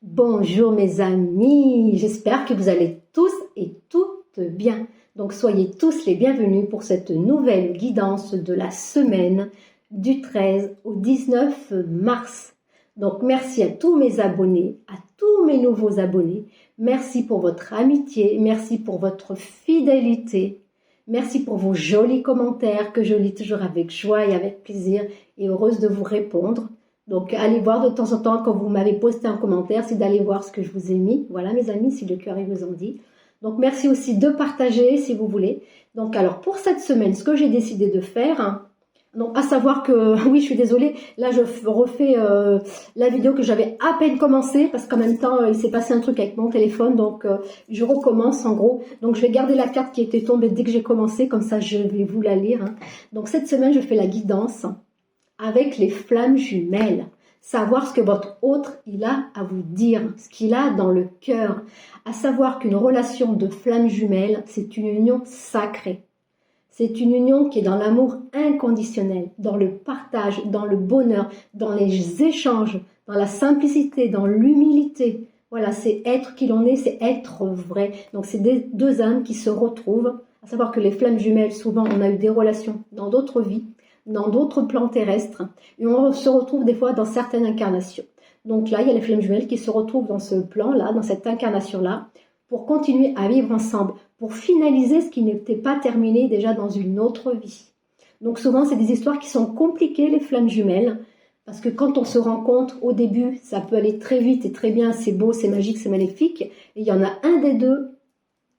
Bonjour mes amis, j'espère que vous allez tous et toutes bien. Donc soyez tous les bienvenus pour cette nouvelle guidance de la semaine du 13 au 19 mars. Donc merci à tous mes abonnés, à tous mes nouveaux abonnés. Merci pour votre amitié, merci pour votre fidélité. Merci pour vos jolis commentaires que je lis toujours avec joie et avec plaisir et heureuse de vous répondre. Donc, allez voir de temps en temps quand vous m'avez posté un commentaire, c'est d'aller voir ce que je vous ai mis. Voilà, mes amis, si le cœur vous en dit. Donc, merci aussi de partager si vous voulez. Donc, alors, pour cette semaine, ce que j'ai décidé de faire, donc, à savoir que, oui, je suis désolée, là, je refais la vidéo que j'avais à peine commencé parce qu'en même temps, il s'est passé un truc avec mon téléphone. Donc, je recommence en gros. Donc, je vais garder la carte qui était tombée dès que j'ai commencé. Comme ça, je vais vous la lire. Donc, cette semaine, je fais la guidance avec les flammes jumelles, savoir ce que votre autre il a à vous dire, ce qu'il a dans le cœur, à savoir qu'une relation de flammes jumelles, c'est une union sacrée. C'est une union qui est dans l'amour inconditionnel, dans le partage, dans le bonheur, dans les échanges, dans la simplicité, dans l'humilité. Voilà, c'est être qui l'on est, c'est être vrai. Donc c'est deux âmes qui se retrouvent, à savoir que les flammes jumelles, souvent on a eu des relations dans d'autres vies, dans d'autres plans terrestres, et on se retrouve des fois dans certaines incarnations. Donc là, il y a les flammes jumelles qui se retrouvent dans ce plan-là, dans cette incarnation-là, pour continuer à vivre ensemble, pour finaliser ce qui n'était pas terminé déjà dans une autre vie. Donc souvent, c'est des histoires qui sont compliquées, les flammes jumelles, parce que quand on se rencontre au début, ça peut aller très vite et très bien, c'est beau, c'est magique, c'est maléfique, et il y en a un des deux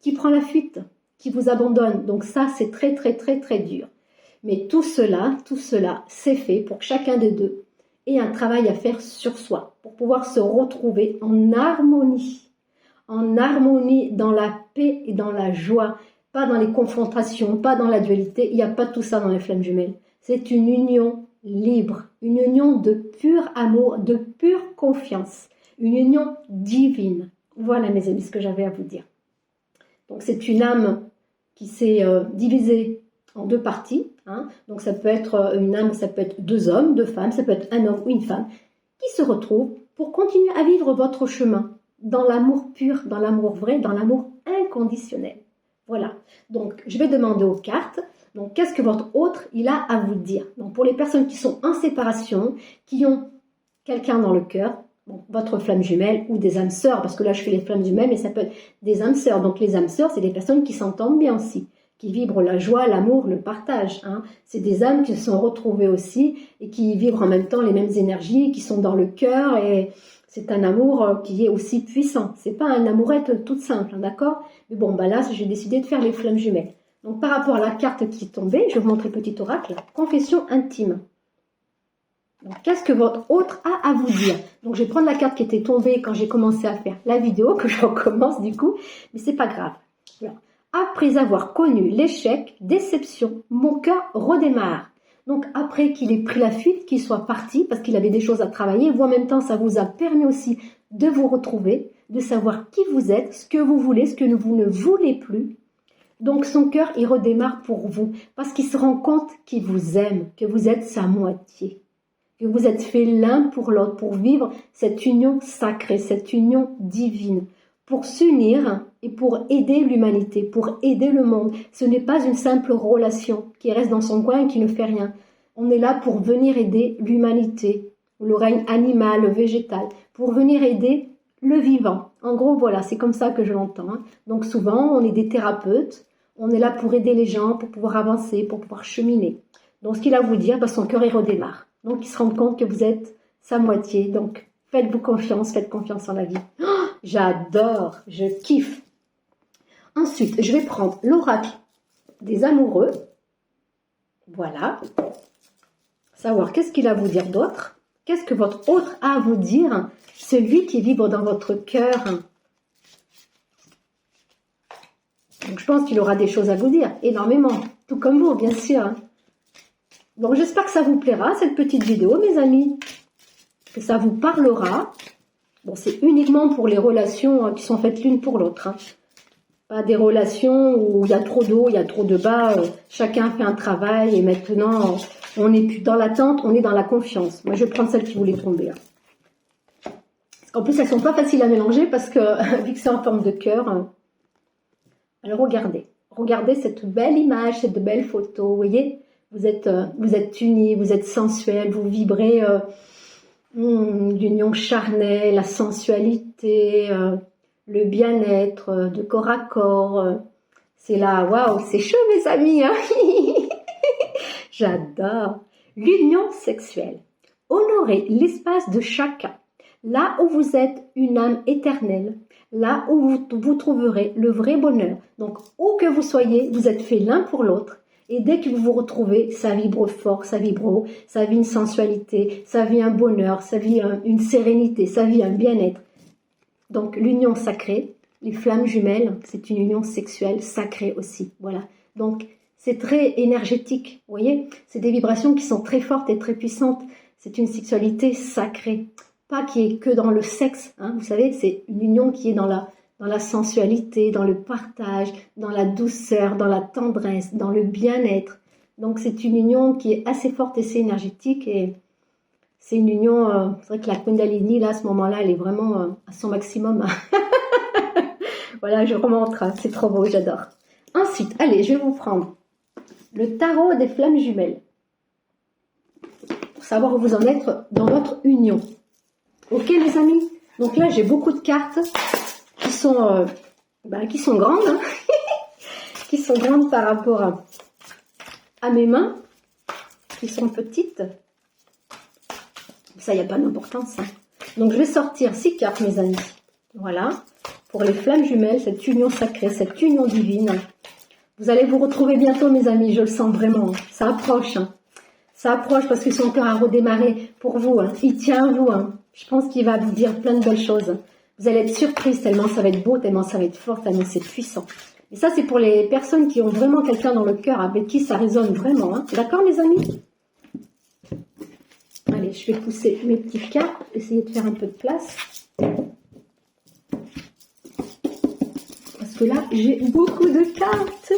qui prend la fuite, qui vous abandonne. Donc ça, c'est très, très, très, très dur. Mais tout cela, c'est fait pour que chacun des deux ait un travail à faire sur soi, pour pouvoir se retrouver en harmonie dans la paix et dans la joie, pas dans les confrontations, pas dans la dualité. Il n'y a pas tout ça dans les flammes jumelles. C'est une union libre, une union de pur amour, de pure confiance, une union divine. Voilà mes amis ce que j'avais à vous dire. Donc c'est une âme qui s'est divisée en deux parties, donc ça peut être une âme, ça peut être deux hommes, deux femmes, ça peut être un homme ou une femme, qui se retrouvent pour continuer à vivre votre chemin, dans l'amour pur, dans l'amour vrai, dans l'amour inconditionnel. Voilà, donc je vais demander aux cartes, donc qu'est-ce que votre autre, il a à vous dire. Donc pour les personnes qui sont en séparation, qui ont quelqu'un dans le cœur, bon, votre flamme jumelle ou des âmes sœurs, parce que là je fais les flammes jumelles, mais ça peut être des âmes sœurs. Donc les âmes sœurs, c'est des personnes qui s'entendent bien aussi, qui vibrent la joie, l'amour, le partage. C'est des âmes qui se sont retrouvées aussi et qui vivent en même temps les mêmes énergies, qui sont dans le cœur, et c'est un amour qui est aussi puissant. C'est pas un amourette toute simple, d'accord? Mais bon, là, j'ai décidé de faire les flammes jumelles. Donc par rapport à la carte qui est tombée, je vais vous montrer petit oracle, confession intime. Donc qu'est-ce que votre autre a à vous dire? Donc je vais prendre la carte qui était tombée quand j'ai commencé à faire la vidéo, que je recommence du coup, mais c'est pas grave. Alors, après avoir connu l'échec, déception, mon cœur redémarre. Donc après qu'il ait pris la fuite, qu'il soit parti, parce qu'il avait des choses à travailler, vous en même temps, ça vous a permis aussi de vous retrouver, de savoir qui vous êtes, ce que vous voulez, ce que vous ne voulez plus. Donc son cœur, il redémarre pour vous, parce qu'il se rend compte qu'il vous aime, que vous êtes sa moitié, que vous êtes fait l'un pour l'autre, pour vivre cette union sacrée, cette union divine, pour s'unir et pour aider l'humanité, pour aider le monde. Ce n'est pas une simple relation qui reste dans son coin et qui ne fait rien. On est là pour venir aider l'humanité, le règne animal, le végétal, pour venir aider le vivant. En gros, voilà, c'est comme ça que je l'entends. Donc souvent, on est des thérapeutes, on est là pour aider les gens, pour pouvoir avancer, pour pouvoir cheminer. Donc ce qu'il a à vous dire, son cœur, il redémarre. Donc il se rend compte que vous êtes sa moitié. Donc faites-vous confiance, faites confiance en la vie. Oh, j'adore, je kiffe. Ensuite, je vais prendre l'oracle des amoureux. Voilà. Savoir qu'est-ce qu'il a à vous dire d'autre. Qu'est-ce que votre autre a à vous dire. Celui qui vibre dans votre cœur. Donc je pense qu'il aura des choses à vous dire. Énormément. Tout comme vous, bien sûr. Donc j'espère que ça vous plaira, cette petite vidéo, mes amis. Que ça vous parlera. Bon, c'est uniquement pour les relations qui sont faites l'une pour l'autre. Pas des relations où il y a trop d'eau, il y a trop de bas, chacun fait un travail et maintenant on n'est plus dans l'attente, on est dans la confiance. Moi je vais prendre celle qui voulait tomber. Parce En plus, elles sont pas faciles à mélanger parce que, vu que c'est en forme de cœur. Alors, regardez. Regardez cette belle image, cette belle photo. Vous voyez, vous êtes unis, vous êtes sensuels, vous vibrez l'union charnelle, la sensualité, le bien-être, de corps à corps. C'est là, waouh, c'est chaud mes amis, hein. J'adore. L'union sexuelle. Honorez l'espace de chacun. Là où vous êtes une âme éternelle, là où vous trouverez le vrai bonheur. Donc, où que vous soyez, vous êtes faits l'un pour l'autre. Et dès que vous vous retrouvez, ça vibre fort, ça vibre haut, ça vit une sensualité, ça vit un bonheur, ça vit une sérénité, ça vit un bien-être. Donc, l'union sacrée, les flammes jumelles, c'est une union sexuelle sacrée aussi. Voilà. Donc, c'est très énergétique, vous voyez. C'est des vibrations qui sont très fortes et très puissantes. C'est une sexualité sacrée. Pas qui est que dans le sexe, hein, vous savez, c'est une union qui est dans la sensualité, dans le partage, dans la douceur, dans la tendresse, dans le bien-être. Donc c'est une union qui est assez forte et assez énergétique et c'est une union, c'est vrai que la Kundalini, là, à ce moment-là, elle est vraiment à son maximum. Voilà, je remonte, c'est trop beau, j'adore. Ensuite, allez, je vais vous prendre le tarot des flammes jumelles pour savoir où vous en êtes dans votre union. Ok les amis, donc là j'ai beaucoup de cartes qui sont grandes, hein. Qui sont grandes par rapport à mes mains, qui sont petites. Ça, il n'y a pas d'importance. Hein. Donc je vais sortir 6 cartes mes amis. Voilà, pour les flammes jumelles, cette union sacrée, cette union divine. Vous allez vous retrouver bientôt mes amis, je le sens vraiment. Ça approche, hein. Ça approche parce que son cœur a redémarré pour vous. Hein. Il tient à vous. Hein. Je pense qu'il va vous dire plein de belles choses. Vous allez être surprise tellement ça va être beau, tellement ça va être fort, tellement c'est puissant. Et ça, c'est pour les personnes qui ont vraiment quelqu'un dans le cœur avec qui ça résonne vraiment. Hein. D'accord, mes amis? Allez, je vais pousser mes petites cartes, essayer de faire un peu de place. Parce que là, j'ai beaucoup de cartes.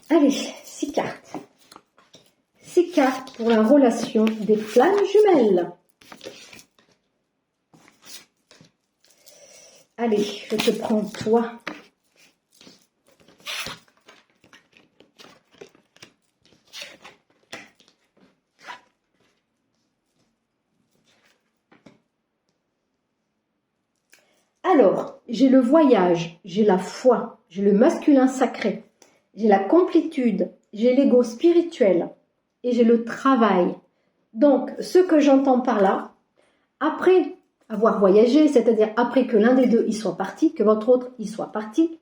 Allez, 6 cartes. 6 cartes pour la relation des flammes jumelles. Allez, je te prends toi. Alors, j'ai le voyage, j'ai la foi, j'ai le masculin sacré, j'ai la complétude, j'ai l'ego spirituel et j'ai le travail. Donc, ce que j'entends par là, après avoir voyagé, c'est-à-dire après que l'un des deux y soit parti, que votre autre y soit parti,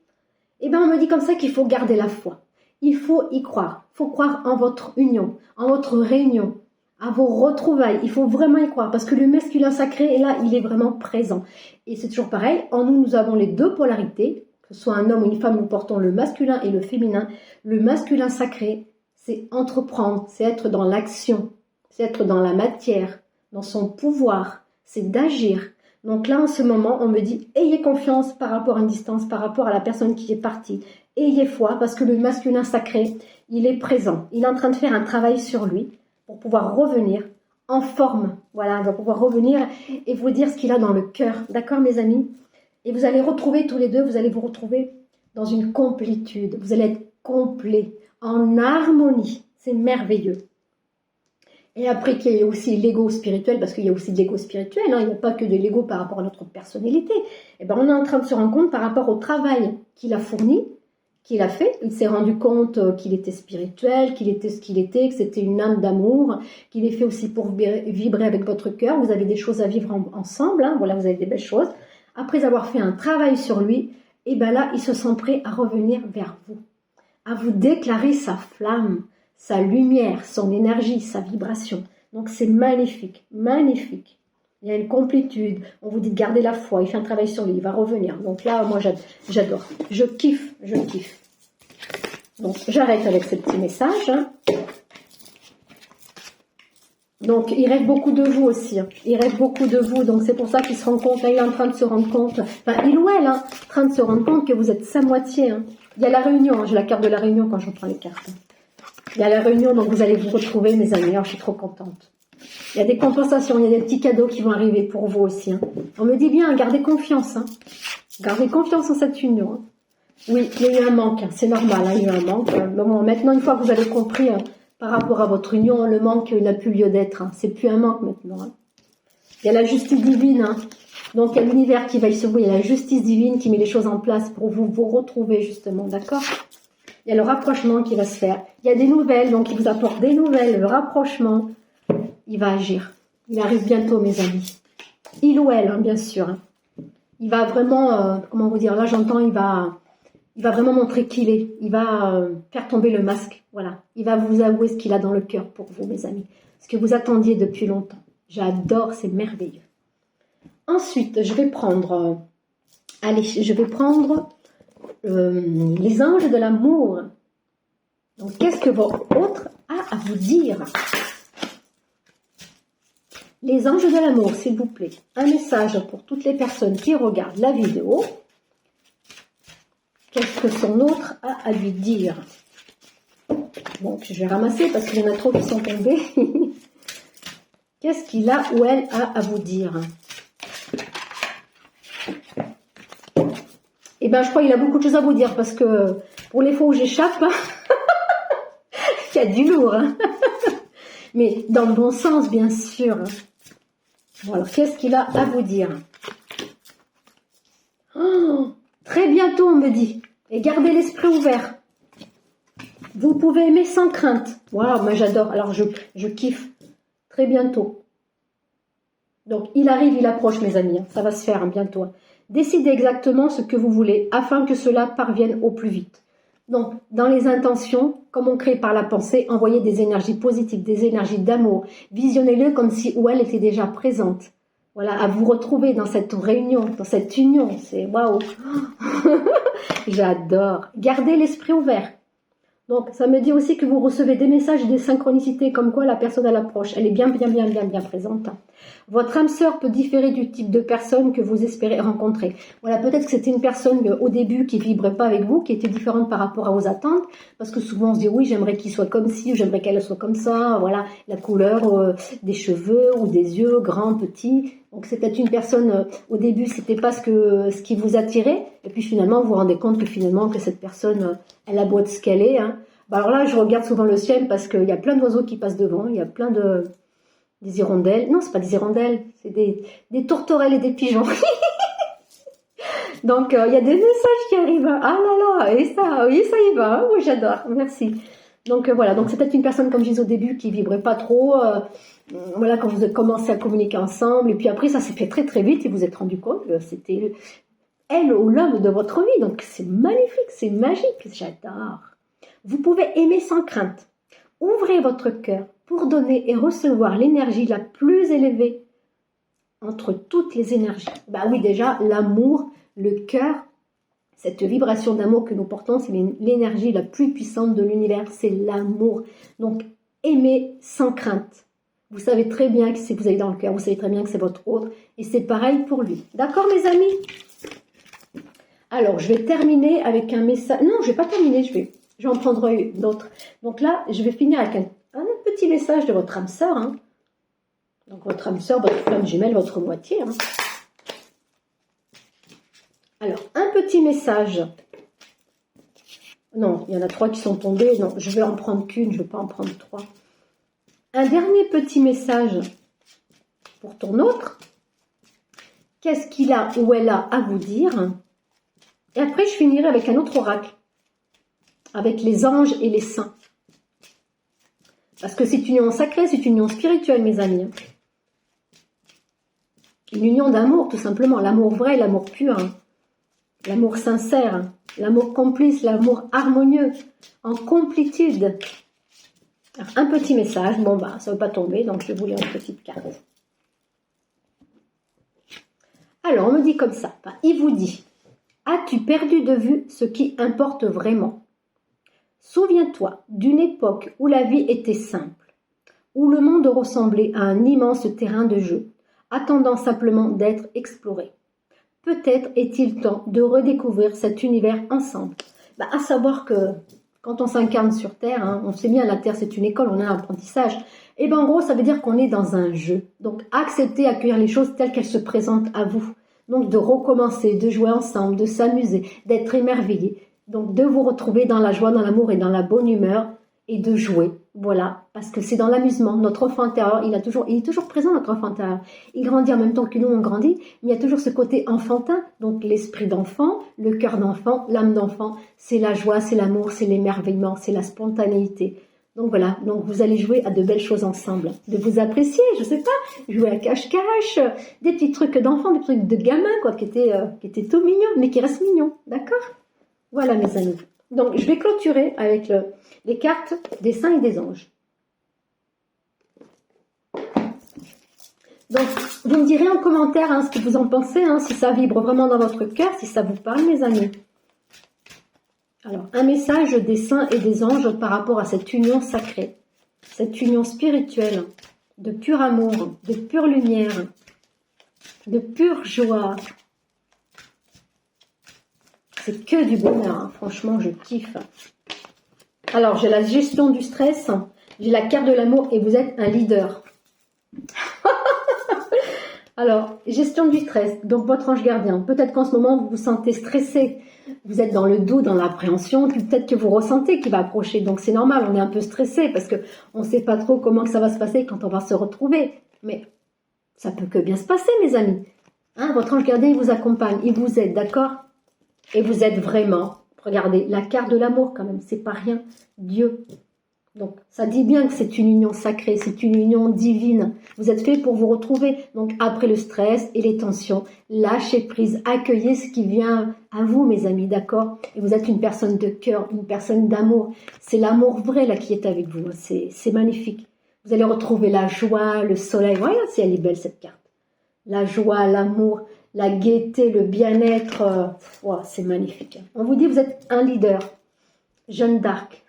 eh bien on me dit comme ça qu'il faut garder la foi. Il faut y croire. Il faut croire en votre union, en votre réunion, à vos retrouvailles. Il faut vraiment y croire parce que le masculin sacré est là, il est vraiment présent. Et c'est toujours pareil, en nous, nous avons les deux polarités, que ce soit un homme ou une femme, nous portons le masculin et le féminin. Le masculin sacré, c'est entreprendre, c'est être dans l'action, c'est être dans la matière, dans son pouvoir, c'est d'agir. Donc là, en ce moment, on me dit, ayez confiance par rapport à une distance, par rapport à la personne qui est partie. Ayez foi, parce que le masculin sacré, il est présent. Il est en train de faire un travail sur lui pour pouvoir revenir en forme. Voilà, il va pouvoir revenir et vous dire ce qu'il a dans le cœur. D'accord, mes amis? Et vous allez retrouver tous les deux, vous allez vous retrouver dans une complétude. Vous allez être complet, en harmonie. C'est merveilleux. Et après qu'il y ait aussi l'ego spirituel, parce qu'il y a aussi de l'ego spirituel, hein, il n'y a pas que de l'ego par rapport à notre personnalité. Et ben on est en train de se rendre compte par rapport au travail qu'il a fourni, qu'il a fait. Il s'est rendu compte qu'il était spirituel, qu'il était ce qu'il était, que c'était une âme d'amour, qu'il est fait aussi pour vibrer avec votre cœur. Vous avez des choses à vivre ensemble, hein, voilà, vous avez des belles choses. Après avoir fait un travail sur lui, et ben là, il se sent prêt à revenir vers vous, à vous déclarer sa flamme, sa lumière, son énergie, sa vibration. Donc c'est magnifique, magnifique. Il y a une complétude. On vous dit de garder la foi. Il fait un travail sur lui, il va revenir. Donc là, moi j'adore. Je kiffe, je kiffe. Donc j'arrête avec ce petit message. Hein. Donc il rêve beaucoup de vous aussi. Hein. Il rêve beaucoup de vous. Donc c'est pour ça qu'il se rend compte. Là, il est en train de se rendre compte. Enfin, il ou elle, hein, en train de se rendre compte que vous êtes sa moitié. Hein. Il y a la réunion. Hein. J'ai la carte de la réunion quand je prends les cartes. Il y a la réunion, donc vous allez vous retrouver, mes amis. Alors, je suis trop contente. Il y a des compensations, il y a des petits cadeaux qui vont arriver pour vous aussi. Hein. On me dit bien, gardez confiance. Hein. Gardez confiance en cette union. Hein. Oui, il y a eu un manque, hein. C'est normal, hein, il y a eu un manque. Bon, maintenant, une fois que vous avez compris par rapport à votre union, le manque n'a plus lieu d'être. Hein. C'est plus un manque maintenant. Hein. Il y a la justice divine. Hein. Donc, il y a l'univers qui veille sur vous. Il y a la justice divine qui met les choses en place pour vous retrouver, justement. D'accord? Il y a le rapprochement qui va se faire. Il y a des nouvelles, donc il vous apporte des nouvelles. Le rapprochement, il va agir. Il arrive bientôt, mes amis. Il ou elle, hein, bien sûr. Hein. Il va vraiment, comment vous dire, là j'entends, il va vraiment montrer qui il est. Il va faire tomber le masque. Voilà. Il va vous avouer ce qu'il a dans le cœur pour vous, mes amis. Ce que vous attendiez depuis longtemps. J'adore, c'est merveilleux. Ensuite, je vais prendre... les anges de l'amour. Donc, qu'est-ce que votre autre a à vous dire? Les anges de l'amour, s'il vous plaît. Un message pour toutes les personnes qui regardent la vidéo. Qu'est-ce que son autre a à lui dire? Bon, je vais ramasser parce qu'il y en a trop qui sont tombés. Qu'est-ce qu'il a ou elle a à vous dire? Eh bien, je crois qu'il a beaucoup de choses à vous dire parce que pour les fois où j'échappe, il y a du lourd. Hein. Mais dans le bon sens, bien sûr. Bon, alors, qu'est-ce qu'il a à vous dire? Oh, très bientôt, on me dit. Et gardez l'esprit ouvert. Vous pouvez aimer sans crainte. Waouh, moi j'adore. Alors, je kiffe. Très bientôt. Donc, il arrive, il approche, mes amis. Ça va se faire hein, bientôt. Décidez exactement ce que vous voulez afin que cela parvienne au plus vite. Donc, dans les intentions, comme on crée par la pensée, envoyez des énergies positives, des énergies d'amour. Visionnez-le comme si ou elle était déjà présente. Voilà, à vous retrouver dans cette réunion, dans cette union. C'est waouh. J'adore. Gardez l'esprit ouvert. Donc, ça me dit aussi que vous recevez des messages et des synchronicités comme quoi la personne à l'approche. Elle est bien présente. Votre âme sœur peut différer du type de personne que vous espérez rencontrer. Voilà, peut-être que c'était une personne au début qui vibrait pas avec vous, qui était différente par rapport à vos attentes, parce que souvent on se dit oui, j'aimerais qu'il soit comme ci, ou j'aimerais qu'elle soit comme ça, voilà, la couleur des cheveux ou des yeux, grands, petits. Donc c'était une personne, au début, c'était pas ce qui vous attirait, et puis finalement, vous vous rendez compte que finalement, que cette personne, elle a beau être ce qu'elle est. Hein. Bah alors là, je regarde souvent le ciel parce qu'il y a plein d'oiseaux qui passent devant, il y a plein des hirondelles. Non, c'est pas des hirondelles, c'est des tourterelles et des pigeons. Donc, il y a des messages qui arrivent. Ah là là, et ça, oui, ça y va. Hein, oui, j'adore, merci. Donc voilà, donc c'est peut-être une personne, comme je disais au début, qui vibrait pas trop. Voilà, quand vous avez commencé à communiquer ensemble, et puis après, ça s'est fait très très vite, et vous vous êtes rendu compte que c'était elle ou l'homme de votre vie. Donc c'est magnifique, c'est magique, j'adore. Vous pouvez aimer sans crainte. Ouvrez votre cœur pour donner et recevoir l'énergie la plus élevée entre toutes les énergies. Bah oui, déjà, l'amour, le cœur, cette vibration d'amour que nous portons, c'est l'énergie la plus puissante de l'univers, c'est l'amour. Donc, aimez sans crainte. Vous savez très bien que c'est que vous avez dans le cœur, vous savez très bien que c'est votre autre, et c'est pareil pour lui. D'accord, mes amis? Alors, je vais terminer avec un message. Non, je ne vais pas terminer, je vais en prendre d'autres. Donc là, je vais finir avec un petit message de votre âme sœur. Hein. Donc, votre âme sœur, votre flamme jumelle, votre moitié. Hein. Alors, un petit message. Non, il y en a 3 qui sont tombés. Non, je vais en prendre qu'une, je ne vais pas en prendre 3. Un dernier petit message pour ton autre. Qu'est-ce qu'il a ou elle a à vous dire? Et après, je finirai avec un autre oracle. Avec les anges et les saints. Parce que c'est une union sacrée, c'est une union spirituelle, mes amis. Une union d'amour, tout simplement. L'amour vrai, l'amour pur. Hein. L'amour sincère. Hein. L'amour complice, l'amour harmonieux. En complétude. Alors, un petit message. Bon, bah, ça ne veut pas tomber, donc je vais vous lire une petite carte. Alors, on me dit comme ça. Il vous dit, as-tu perdu de vue ce qui importe vraiment? Souviens-toi d'une époque où la vie était simple, où le monde ressemblait à un immense terrain de jeu, attendant simplement d'être exploré. Peut-être est-il temps de redécouvrir cet univers ensemble. À savoir que quand on s'incarne sur Terre, hein, on sait bien, la Terre c'est une école, on a un apprentissage. Et bien en gros, ça veut dire qu'on est dans un jeu. Donc accepter, accueillir les choses telles qu'elles se présentent à vous. Donc de recommencer, de jouer ensemble, de s'amuser, d'être émerveillé. Donc de vous retrouver dans la joie, dans l'amour et dans la bonne humeur et de jouer. Voilà, parce que c'est dans l'amusement. Notre enfant intérieur, il est toujours présent, notre enfant intérieur. Il grandit en même temps que nous, on grandit, mais il y a toujours ce côté enfantin. Donc l'esprit d'enfant, le cœur d'enfant, l'âme d'enfant, c'est la joie, c'est l'amour, c'est l'émerveillement, c'est la spontanéité. Donc voilà, donc vous allez jouer à de belles choses ensemble. De vous apprécier, je sais pas, jouer à cache-cache, des petits trucs d'enfants, des trucs de gamins, quoi, qui étaient tout mignons, mais qui restent mignons, d'accord? Voilà mes amis. Donc je vais clôturer avec les cartes des saints et des anges. Donc vous me direz en commentaire hein, ce que vous en pensez, hein, si ça vibre vraiment dans votre cœur, si ça vous parle mes amis. Alors, un message des saints et des anges par rapport à cette union sacrée, cette union spirituelle, de pur amour, de pure lumière, de pure joie. C'est que du bonheur, hein. Franchement, je kiffe. Alors, j'ai la gestion du stress, j'ai la carte de l'amour et vous êtes un leader. Alors, gestion du stress, donc votre ange gardien. Peut-être qu'en ce moment, vous vous sentez stressé. Vous êtes dans le doute, dans l'appréhension, peut-être que vous ressentez qu'il va approcher. Donc c'est normal, on est un peu stressé parce qu'on ne sait pas trop comment que ça va se passer quand on va se retrouver. Mais ça peut que bien se passer, mes amis. Hein, votre ange gardien, il vous accompagne, il vous aide, d'accord? Et vous êtes vraiment, regardez, la carte de l'amour quand même, c'est pas rien, Dieu. Donc, ça dit bien que c'est une union sacrée, c'est une union divine. Vous êtes fait pour vous retrouver. Donc, après le stress et les tensions, lâchez prise, accueillez ce qui vient à vous, mes amis, d'accord? Et vous êtes une personne de cœur, une personne d'amour. C'est l'amour vrai, là, qui est avec vous. C'est magnifique. Vous allez retrouver la joie, le soleil. Voilà, si elle est belle, cette carte. La joie, l'amour, la gaieté, le bien-être. Wow, c'est magnifique. On vous dit, vous êtes un leader. Jeanne d'Arc.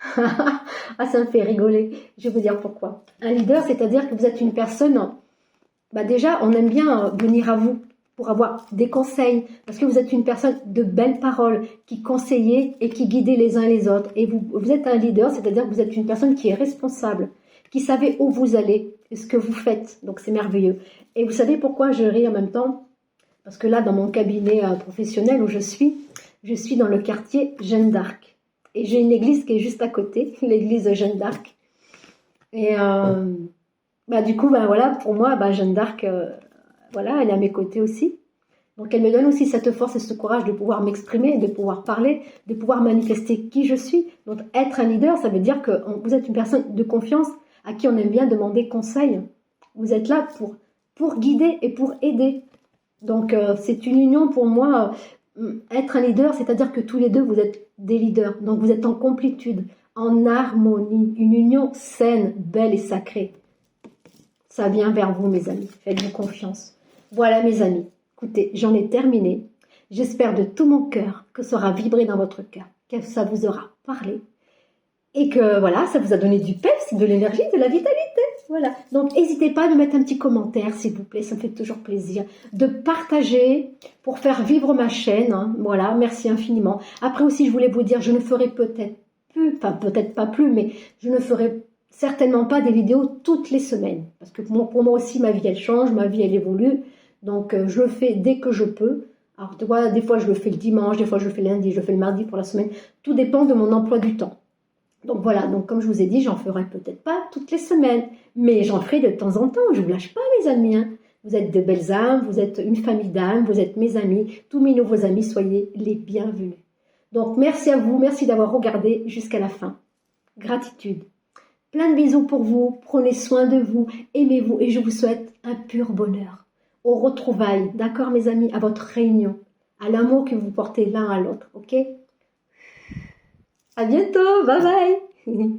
Ah, ça me fait rigoler. Je vais vous dire pourquoi. Un leader, c'est-à-dire que vous êtes une personne... Bah déjà, on aime bien venir à vous pour avoir des conseils. Parce que vous êtes une personne de belles paroles, qui conseillez et qui guidez les uns les autres. Et vous êtes un leader, c'est-à-dire que vous êtes une personne qui est responsable, qui savez où vous allez et ce que vous faites. Donc, c'est merveilleux. Et vous savez pourquoi je ris en même temps? Parce que là, dans mon cabinet professionnel où je suis dans le quartier Jeanne d'Arc. Et j'ai une église qui est juste à côté, l'église Jeanne d'Arc. Et du coup, voilà, pour moi, Jeanne d'Arc, voilà, elle est à mes côtés aussi. Donc elle me donne aussi cette force et ce courage de pouvoir m'exprimer, de pouvoir parler, de pouvoir manifester qui je suis. Donc être un leader, ça veut dire que vous êtes une personne de confiance à qui on aime bien demander conseil. Vous êtes là pour guider et pour aider. Donc c'est une union pour moi. Être un leader, c'est-à-dire que tous les deux, vous êtes des leaders. Donc, vous êtes en complétude, en harmonie, une union saine, belle et sacrée. Ça vient vers vous, mes amis. Faites-vous confiance. Voilà, mes amis. Écoutez, j'en ai terminé. J'espère de tout mon cœur que ça aura vibré dans votre cœur, que ça vous aura parlé et que, voilà, ça vous a donné du peps, de l'énergie, de la vitalité. Voilà. Donc, n'hésitez pas à nous mettre un petit commentaire, s'il vous plaît. Ça me fait toujours plaisir de partager pour faire vivre ma chaîne. Hein. Voilà. Merci infiniment. Après aussi, je voulais vous dire, je ne ferai peut-être plus, enfin, peut-être pas plus, mais je ne ferai certainement pas des vidéos toutes les semaines. Parce que pour moi aussi, ma vie, elle change, ma vie, elle évolue. Donc, je le fais dès que je peux. Alors, tu vois, des fois, je le fais le dimanche, des fois, je le fais le lundi, je le fais le mardi pour la semaine. Tout dépend de mon emploi du temps. Donc voilà, donc comme je vous ai dit, j'en ferai peut-être pas toutes les semaines, mais j'en ferai de temps en temps, je ne vous lâche pas mes amis. Hein. Vous êtes de belles âmes, vous êtes une famille d'âmes, vous êtes mes amis, tous mes nouveaux amis, soyez les bienvenus. Donc merci à vous, merci d'avoir regardé jusqu'à la fin. Gratitude. Plein de bisous pour vous, prenez soin de vous, aimez-vous et je vous souhaite un pur bonheur. Aux retrouvailles, d'accord mes amis, à votre réunion, à l'amour que vous portez l'un à l'autre, ok? À bientôt, bye bye